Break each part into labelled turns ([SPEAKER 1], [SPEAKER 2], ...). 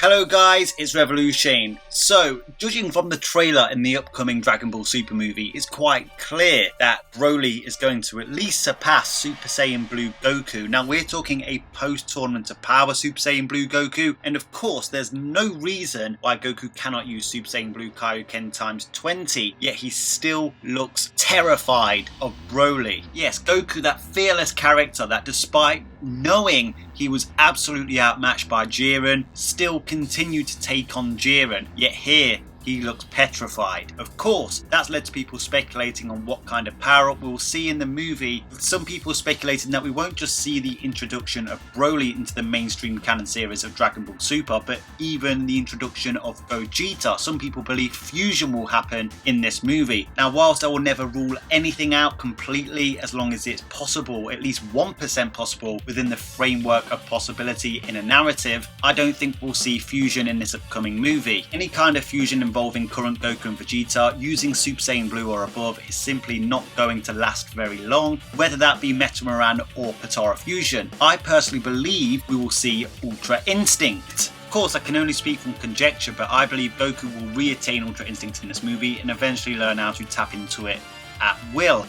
[SPEAKER 1] Hello guys, it's Revolution. So, judging from the trailer in the upcoming Dragon Ball Super movie, it's quite clear that Broly is going to at least surpass Super Saiyan Blue Goku. Now we're talking a post-tournament of power Super Saiyan Blue Goku, and of course there's no reason why Goku cannot use Super Saiyan Blue Kaioken times 20, yet he still looks terrified of Broly. Yes, Goku, that fearless character that despite knowing he was absolutely outmatched by Jiren, still continued to take on Jiren, yet here he looks petrified. Of course, that's led to people speculating on what kind of power-up we'll see in the movie, with some people speculating that we won't just see the introduction of Broly into the mainstream canon series of Dragon Ball Super, but even the introduction of Vegeta. Some people believe fusion will happen in this movie. Now, whilst I will never rule anything out completely, as long as it's possible, at least 1% possible within the framework of possibility in a narrative, I don't think we'll see fusion in this upcoming movie. Any kind of fusion involving current Goku and Vegeta using Super Saiyan Blue or above is simply not going to last very long, whether that be Metamoran or Potara fusion. I personally believe we will see Ultra Instinct. Of course, I can only speak from conjecture, but I believe Goku will re-attain Ultra Instinct in this movie and eventually learn how to tap into it at will.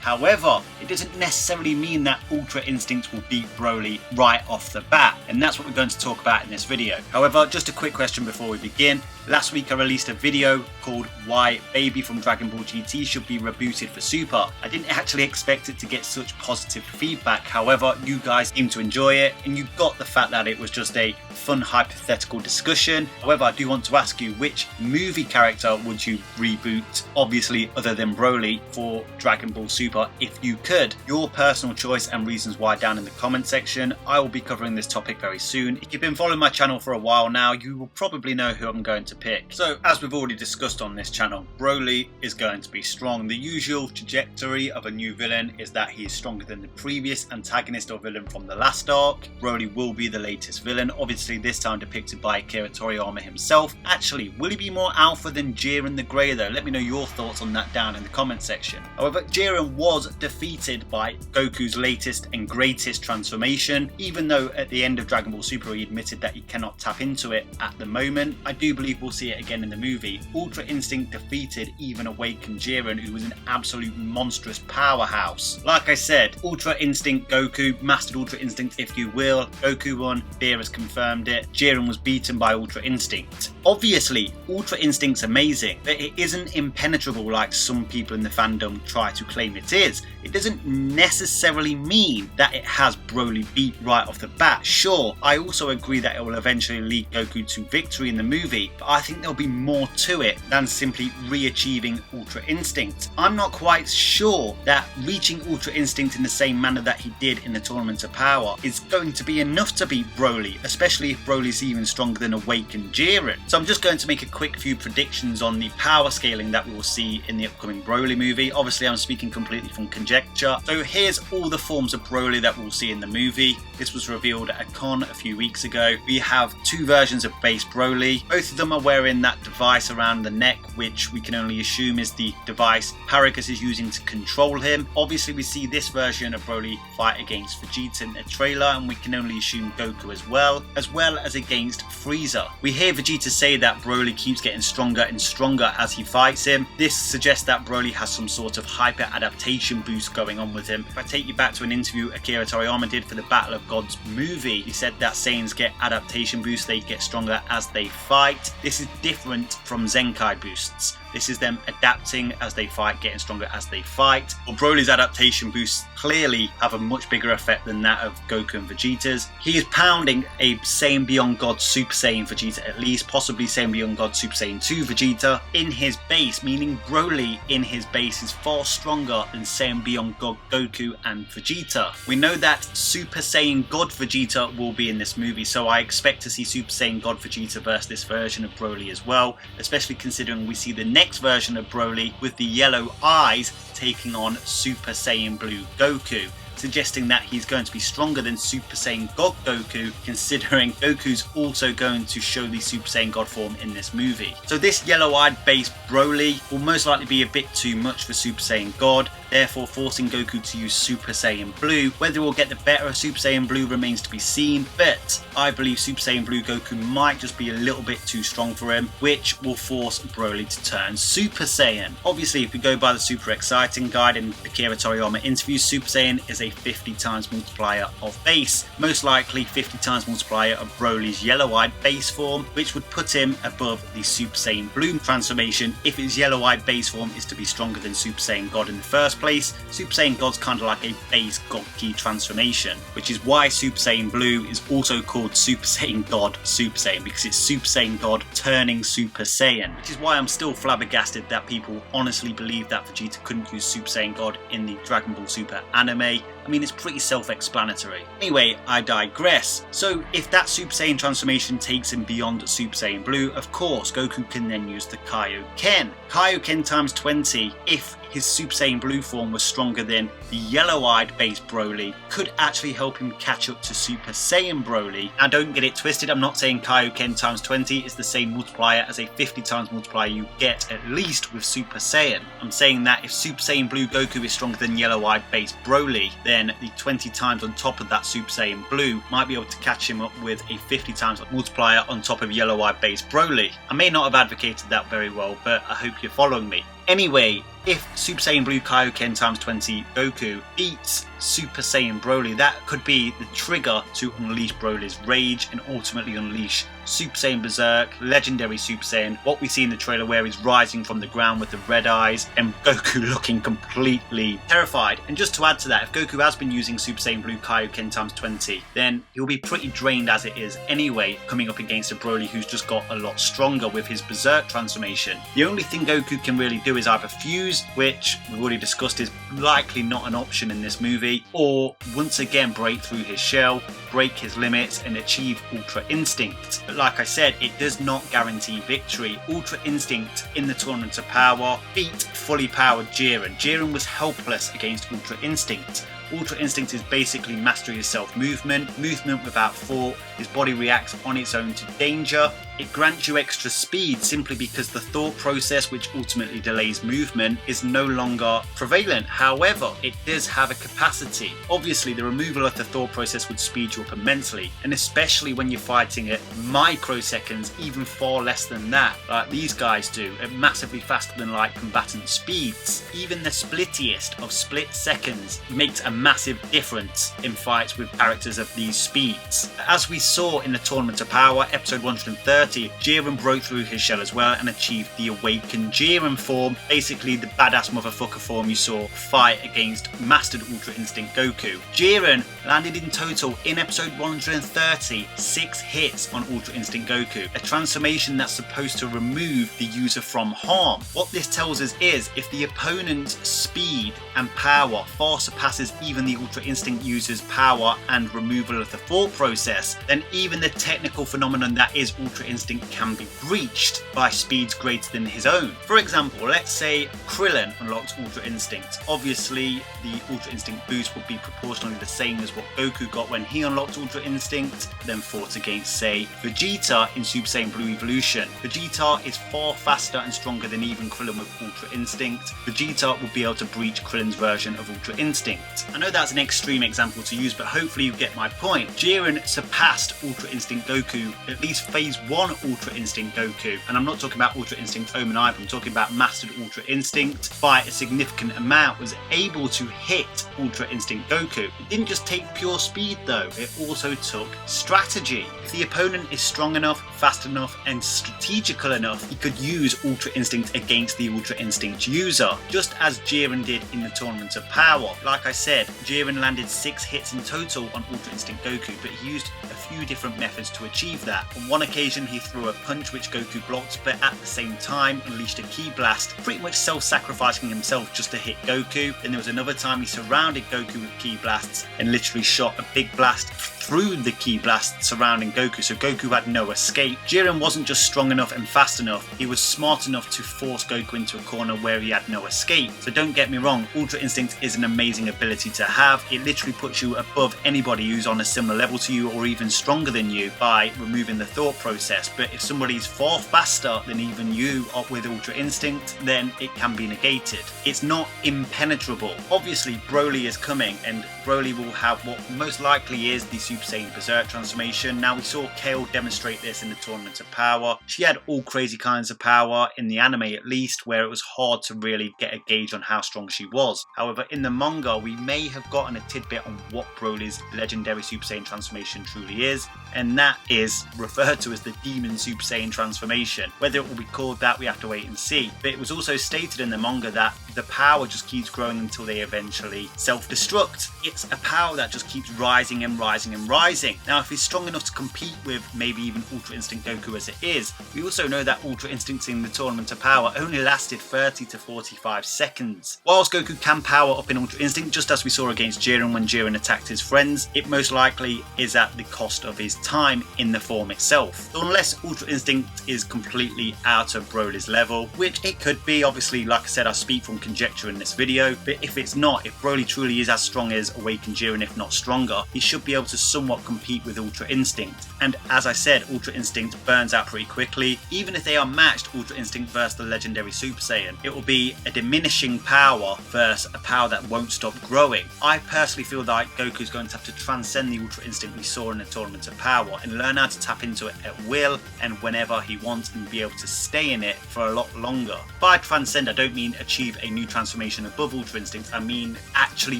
[SPEAKER 1] However, it doesn't necessarily mean that Ultra Instinct will beat Broly right off the bat, and that's what we're going to talk about in this video. However, just a quick question before we begin. Last week I released a video called Why Baby from Dragon Ball GT should be rebooted for Super. I didn't actually expect it to get such positive feedback, however you guys seemed to enjoy it and you got the fact that it was just a fun hypothetical discussion. However, I do want to ask you, which movie character would you reboot, obviously other than Broly, for Dragon Ball Super if you could? Your personal choice and reasons why down in the comment section. I will be covering this topic very soon. If you've been following my channel for a while now, you will probably know who I'm going to pick. So, as we've already discussed on this channel, Broly is going to be strong. The usual trajectory of a new villain is that he is stronger than the previous antagonist or villain from the last arc. Broly will be the latest villain, obviously this time depicted by Akira Toriyama himself. Actually, will he be more alpha than Jiren the Grey though? Let me know your thoughts on that down in the comment section. However, Jiren was defeated by Goku's latest and greatest transformation, even though at the end of Dragon Ball Super he admitted that he cannot tap into it at the moment. I do believe we'll see it again in the movie. Ultra Instinct defeated even awakened Jiren, who was an absolute monstrous powerhouse. Like I said, Ultra Instinct Goku mastered Ultra Instinct if you will. Goku won, Beerus confirmed it. Jiren was beaten by Ultra Instinct. Obviously, Ultra Instinct's amazing, but it isn't impenetrable like some people in the fandom try to claim it is. It doesn't necessarily mean that it has Broly beat right off the bat. Sure, I also agree that it will eventually lead Goku to victory in the movie, but I think there'll be more to it than simply re-achieving Ultra Instinct. I'm not quite sure that reaching Ultra Instinct in the same manner that he did in the Tournament of Power is going to be enough to beat Broly, especially if Broly's even stronger than awakened Jiren. So I'm just going to make a quick few predictions on the power scaling that we will see in the upcoming Broly movie. Obviously I'm speaking completely from conjecture. So here's all the forms of Broly that we'll see in the movie. This was revealed at a con a few weeks ago. We have two versions of base Broly. Both of them are wearing that device around the neck, which we can only assume is the device Paragus is using to control him. Obviously we see this version of Broly fight against Vegeta in the trailer, and we can only assume Goku as well as against Frieza. We hear Vegeta say that Broly keeps getting stronger and stronger as he fights him. This suggests that Broly has some sort of hyper adaptation boost going on with him. If I take you back to an interview Akira Toriyama did for the Battle of Gods movie, he said that Saiyans get adaptation boosts, they get stronger as they fight. This is different from Zenkai boosts. This is them adapting as they fight, getting stronger as they fight. Well, Broly's adaptation boosts clearly have a much bigger effect than that of Goku and Vegeta's. He is pounding a Saiyan Beyond God Super Saiyan Vegeta at least, possibly Saiyan Beyond God Super Saiyan 2 Vegeta in his base, meaning Broly in his base is far stronger than Saiyan Beyond God Goku and Vegeta. We know that Super Saiyan God Vegeta will be in this movie, so I expect to see Super Saiyan God Vegeta versus this version of Broly as well, especially considering we see the next version of Broly with the yellow eyes taking on Super Saiyan Blue Goku. suggesting that he's going to be stronger than Super Saiyan God Goku, considering Goku's also going to show the Super Saiyan God form in this movie. So this yellow-eyed based Broly will most likely be a bit too much for Super Saiyan God, therefore forcing Goku to use Super Saiyan Blue. Whether we'll get the better of Super Saiyan Blue remains to be seen, but I believe Super Saiyan Blue Goku might just be a little bit too strong for him, which will force Broly to turn Super Saiyan. Obviously, if we go by the Super Exciting Guide and Akira Toriyama interviews, Super Saiyan is a 50 times multiplier of base, most likely 50 times multiplier of Broly's yellow-eyed base form, which would put him above the Super Saiyan Blue transformation if his yellow-eyed base form is to be stronger than Super Saiyan God in the first place. Super Saiyan God's kind of like a base God Ki transformation, which is why Super Saiyan Blue is also called Super Saiyan God Super Saiyan, because it's Super Saiyan God turning Super Saiyan, which is why I'm still flabbergasted that people honestly believe that Vegeta couldn't use Super Saiyan God in the Dragon Ball Super anime. I mean, it's pretty self-explanatory. Anyway, I digress. So if that Super Saiyan transformation takes him beyond Super Saiyan Blue, of course Goku can then use the Kaioken. Kaioken times 20, if his Super Saiyan Blue form was stronger than the yellow-eyed base Broly, could actually help him catch up to Super Saiyan Broly. Now don't get it twisted, I'm not saying Kaioken times 20 is the same multiplier as a 50 times multiplier you get at least with Super Saiyan. I'm saying that if Super Saiyan Blue Goku is stronger than yellow-eyed base Broly, then the 20 times on top of that Super Saiyan Blue might be able to catch him up with a 50 times multiplier on top of yellow-eyed base Broly. I may not have advocated that very well, but I hope you're following me. Anyway, if Super Saiyan Blue Kaioken times 20 Goku beats Super Saiyan Broly, that could be the trigger to unleash Broly's rage and ultimately unleash Super Saiyan Berserk, Legendary Super Saiyan, what we see in the trailer where he's rising from the ground with the red eyes and Goku looking completely terrified. And just to add to that, if Goku has been using Super Saiyan Blue Kaioken times 20, then he'll be pretty drained as it is anyway, coming up against a Broly who's just got a lot stronger with his Berserk transformation. The only thing Goku can really do is either fuse, which we've already discussed is likely not an option in this movie, or once again break through his shell, break his limits and achieve Ultra Instinct. But like I said, it does not guarantee victory. Ultra Instinct in the Tournament of Power beat fully powered Jiren. Jiren was helpless against Ultra Instinct. Ultra Instinct is basically mastery of self-movement, movement without thought. His body reacts on its own to danger. It grants you extra speed simply because the thought process, which ultimately delays movement, is no longer prevalent. However, it does have a capacity. Obviously, the removal of the thought process would speed you up immensely, and especially when you're fighting at microseconds, even far less than that, like these guys do, at massively faster than light combatant speeds. Even the splittiest of split seconds makes a massive difference in fights with characters of these speeds. As we saw in the Tournament of Power, episode 130, Jiren broke through his shell as well and achieved the Awakened Jiren form, basically the badass motherfucker form you saw fight against Mastered Ultra Instinct Goku. Jiren landed in total in episode 130 6 hits on Ultra Instinct Goku, a transformation that's supposed to remove the user from harm. What this tells us is if the opponent's speed and power far surpasses even the Ultra Instinct user's power and removal of the thought process, then even the technical phenomenon that is Ultra Instinct can be breached by speeds greater than his own. For example, let's say Krillin unlocked Ultra Instinct. Obviously, the Ultra Instinct boost would be proportionally the same as what Goku got when he unlocked Ultra Instinct, then fought against, say, Vegeta in Super Saiyan Blue Evolution. Vegeta is far faster and stronger than even Krillin with Ultra Instinct. Vegeta will be able to breach Krillin's version of Ultra Instinct. I know that's an extreme example to use, but hopefully you get my point. Jiren surpassed Ultra Instinct Goku, at least Phase 1 Ultra Instinct Goku, and I'm not talking about Ultra Instinct Omen either, I'm talking about Mastered Ultra Instinct by a significant amount, was able to hit Ultra Instinct Goku. It didn't just take pure speed though, it also took strategy. If the opponent is strong enough, fast enough and strategical enough, he could use Ultra Instinct against the Ultra Instinct user, just as Jiren did in the Tournament of Power. Like I said, Jiren landed 6 hits in total on Ultra Instinct Goku, but he used a few different methods to achieve that. On one occasion he he threw a punch which Goku blocked, but at the same time unleashed a ki blast, pretty much self-sacrificing himself just to hit Goku. Then there was another time he surrounded Goku with ki blasts and literally shot a big blast through the ki blast surrounding Goku, so Goku had no escape. Jiren wasn't just strong enough and fast enough, he was smart enough to force Goku into a corner where he had no escape. So don't get me wrong, Ultra Instinct is an amazing ability to have. It literally puts you above anybody who's on a similar level to you or even stronger than you by removing the thought process. But if somebody's far faster than even you with Ultra Instinct, then it can be negated. It's not impenetrable. Obviously Broly is coming, and Broly will have what most likely is the Super Saiyan Berserk transformation. Now we saw Kale demonstrate this in the Tournament of Power. She had all crazy kinds of power, in the anime at least, where it was hard to really get a gauge on how strong she was. However, in the manga we may have gotten a tidbit on what Broly's Legendary Super Saiyan transformation truly is, and that is referred to as the Demon Super Saiyan transformation. Whether it will be called that, we have to wait and see. But it was also stated in the manga that the power just keeps growing until they eventually self-destruct. It's a power that just keeps rising and rising and rising. Now, if he's strong enough to compete with maybe even Ultra Instinct Goku as it is, we also know that Ultra Instinct in the Tournament of Power only lasted 30 to 45 seconds. Whilst Goku can power up in Ultra Instinct, just as we saw against Jiren when Jiren attacked his friends, it most likely is at the cost of his time in the form itself. So unless Ultra Instinct is completely out of Broly's level, which it could be, obviously, like I said, I speak from conjecture in this video, but if it's not, if Broly truly is as strong as Awakened Jiren, if not stronger, he should be able to somewhat compete with Ultra Instinct. And as I said, Ultra Instinct burns out pretty quickly. Even if they are matched, Ultra Instinct versus the Legendary Super Saiyan, it will be a diminishing power versus a power that won't stop growing. I personally feel like Goku's going to have to transcend the Ultra Instinct we saw in the Tournament of Power and learn how to tap into it at will and whenever he wants, and be able to stay in it for a lot longer. By transcend, I don't mean achieve a new transformation above Ultra Instinct, I mean actually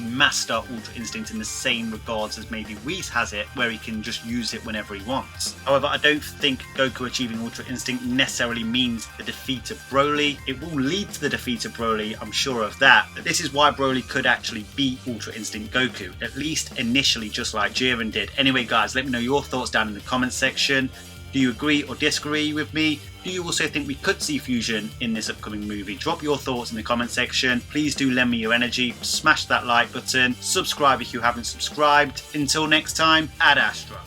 [SPEAKER 1] master Ultra Instinct in the same regards as maybe Whis has it, where he can just use it whenever he wants. However, I don't think Goku achieving Ultra Instinct necessarily means the defeat of Broly. It will lead to the defeat of Broly, I'm sure of that, but this is why Broly could actually beat Ultra Instinct Goku, at least initially, just like Jiren did. Anyway guys, let me know your thoughts down in the comments section. Do you agree or disagree with me? Do you also think we could see fusion in this upcoming movie? Drop your thoughts in the comment section. Please do lend me your energy. Smash that like button. Subscribe if you haven't subscribed. Until next time, Ad Astra.